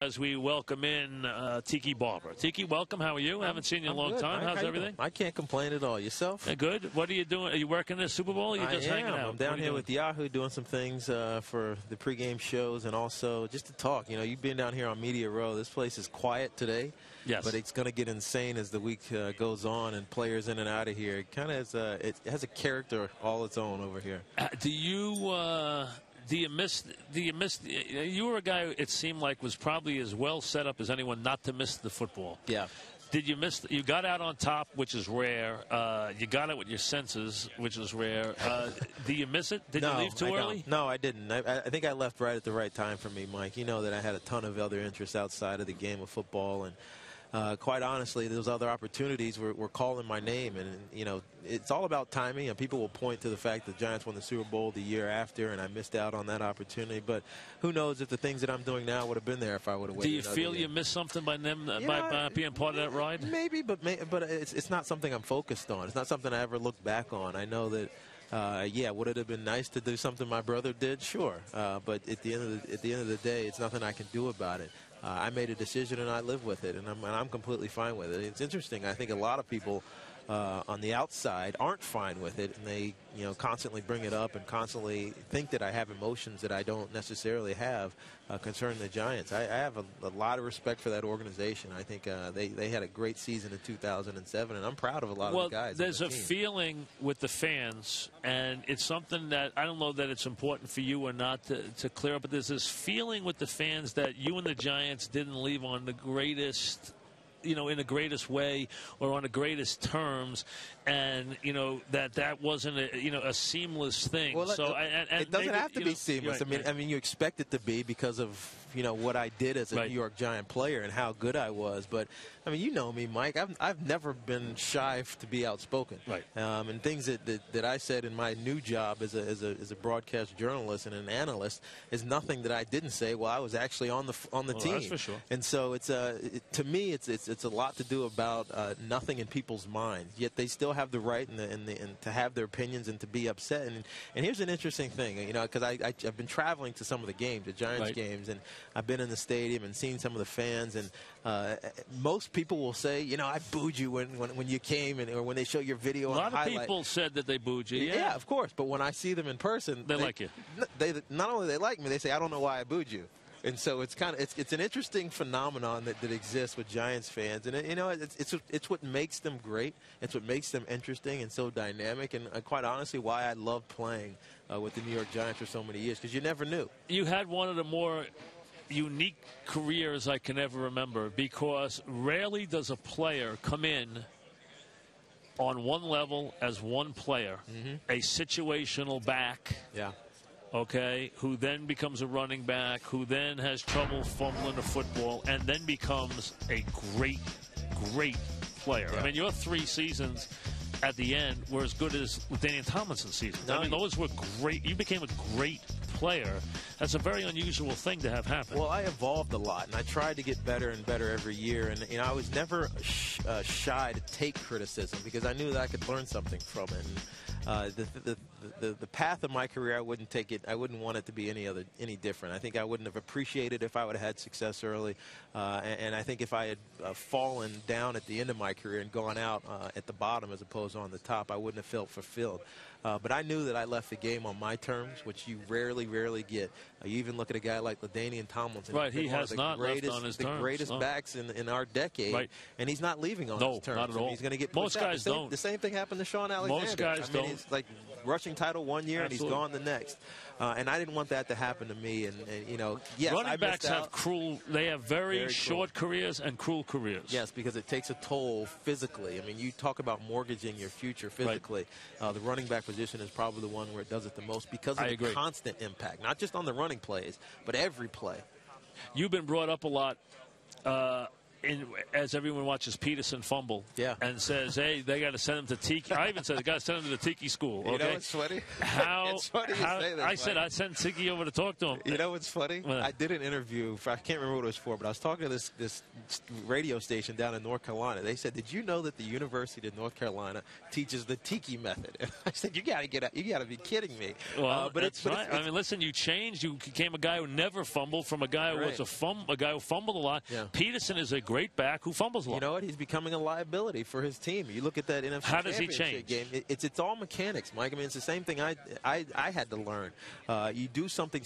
As we welcome in Tiki Barber. Tiki, welcome. How are you? I haven't seen you in a long time. How's everything? I can't complain at all. Yourself? Good. What are you doing? Are you working the Super Bowl? Or are you just hanging out? I'm down here with Yahoo doing some things for the pregame shows and also just to talk. You know, you've been down here on Media Row. This place is quiet today. Yes. But it's going to get insane as the week goes on and players in and out of here. It kind of it has a character all its own over here. Do you miss? You were a guy, it seemed like, was probably as well set up as anyone not to miss the football. Yeah. Did you miss? You got out on top, which is rare. You got it with your senses, which is rare. Do you miss it? Did you leave too early? No, I didn't. I think I left right at the right time for me, Mike. You know that I had a ton of other interests outside of the game of football, and quite honestly, those other opportunities were calling my name. And, you know, it's all about timing. And people will point to the fact that the Giants won the Super Bowl the year after, and I missed out on that opportunity. But who knows if the things that I'm doing now would have been there if I would have waited. Do you feel you missed something by them by being part of that ride? Maybe, but it's not something I'm focused on. It's not something I ever look back on. I know that. Yeah, would it have been nice to do something my brother did? Sure, but at the end of the day, it's nothing I can do about it. I made a decision and I live with it, and I'm completely fine with it. It's interesting. I think a lot of people on the outside aren't fine with it, and they constantly bring it up and constantly think that I have emotions that I don't necessarily have concerning the Giants. I have a lot of respect for that organization. I think they had a great season in 2007, and I'm proud of a lot of the guys. There's a feeling with the fans, and it's something that I don't know that it's important for you or not to clear up, but there's this feeling with the fans that you and the Giants didn't leave on the greatest, in the greatest way or on the greatest terms, and that wasn't a seamless thing. Well, so it doesn't have to be seamless. Right, I mean, you expect it to be because of what I did as a New York Giant player and how good I was. But I mean, you know me, Mike. I've never been shy to be outspoken. Right. And things that I said in my new job as a broadcast journalist and an analyst is nothing that I didn't say while I was actually on the team. That's for sure. And so it's to me it's a lot to do about nothing in people's minds. Yet they still have the right and to have their opinions and to be upset. And here's an interesting thing, because I've been traveling to some of the games, the Giants games, and I've been in the stadium and seen some of the fans, and most people will say, I booed you when you came, or when they show your video on highlight. A lot of people said that they booed you. Yeah, of course. But when I see them in person, they like you. They not only they like me, they say, I don't know why I booed you. And so it's an interesting phenomenon that exists with Giants fans, and it's what makes them great. It's what makes them interesting and so dynamic, and quite honestly, why I love playing with the New York Giants for so many years, because you never knew. You had one of the more unique careers I can ever remember, because rarely does a player come in on one level as one player, a situational back. Yeah. Okay, who then becomes a running back, who then has trouble fumbling the football, and then becomes a great player. Yeah. I mean, your 3 seasons at the end were as good as Daniel Tomlinson's season. I mean, those were great. You became a great player. That's a very unusual thing to have happen. Well, I evolved a lot, and I tried to get better and better every year. And I was never shy to take criticism, because I knew that I could learn something from it. And the path of my career, I wouldn't take it. I wouldn't want it to be any different. I think I wouldn't have appreciated if I would have had success early, and I think if I had fallen down at the end of my career and gone out at the bottom as opposed to on the top, I wouldn't have felt fulfilled. But I knew that I left the game on my terms, which you rarely get. You even look at a guy like LaDainian Tomlinson. Right, he has not left on his terms. The greatest backs in our decade, and he's not leaving on his terms. Not at all. He's going to get most guys don't. The same thing happened to Sean Alexander. Most guys don't. He's like rushing title one year and he's gone the next. And I didn't want that to happen to me. And yes, running backs have they have very short careers and cruel careers. Yes, because it takes a toll physically. I mean, you talk about mortgaging your future physically. Right. The running back position is probably the one where it does it the most, because of the constant impact, not just on the running plays, but every play. You've been brought up a lot as everyone watches Peterson fumble and says, hey, they got to send him to Tiki. I even said they got to send him to the Tiki school. Okay? You know what's funny? It's funny you say that. I said I'd send Tiki over to talk to him. You know what's funny? I did an interview. I can't remember what it was for, but I was talking to this radio station down in North Carolina. They said, did you know that the University of North Carolina teaches the Tiki method? And I said, you got to be kidding me. Well, but it's right. I mean, listen, you changed. You became a guy who never fumbled from a guy who was a guy who fumbled a lot. Yeah. Peterson is a great back who fumbles a lot. You know what? He's becoming a liability for his team. You look at that NFC How does he change? Game. It's all mechanics, Mike. I mean, it's the same thing I had to learn. You do something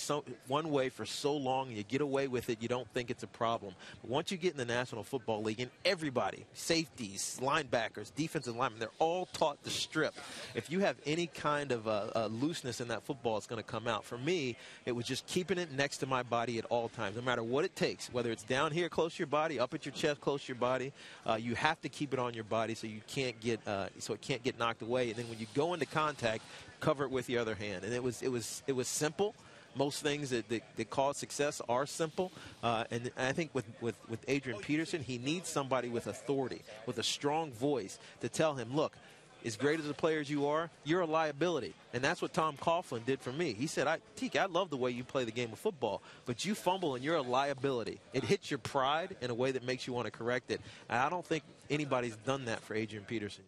one way for so long, and you get away with it, you don't think it's a problem. But once you get in the National Football League, and everybody, safeties, linebackers, defensive linemen, they're all taught to strip. If you have any kind of looseness in that football, it's going to come out. For me, it was just keeping it next to my body at all times, no matter what it takes, whether it's down here close to your body, up at your chest, close to your body. You have to keep it on your body so you can't get so it can't get knocked away. And then when you go into contact, cover it with the other hand. And it was simple. Most things that cause success are simple. And I think with Adrian Peterson, he needs somebody with authority, with a strong voice to tell him, look, as great as a player as you are, you're a liability. And that's what Tom Coughlin did for me. He said, Tiki, I love the way you play the game of football, but you fumble and you're a liability. It hits your pride in a way that makes you want to correct it. And I don't think anybody's done that for Adrian Peterson.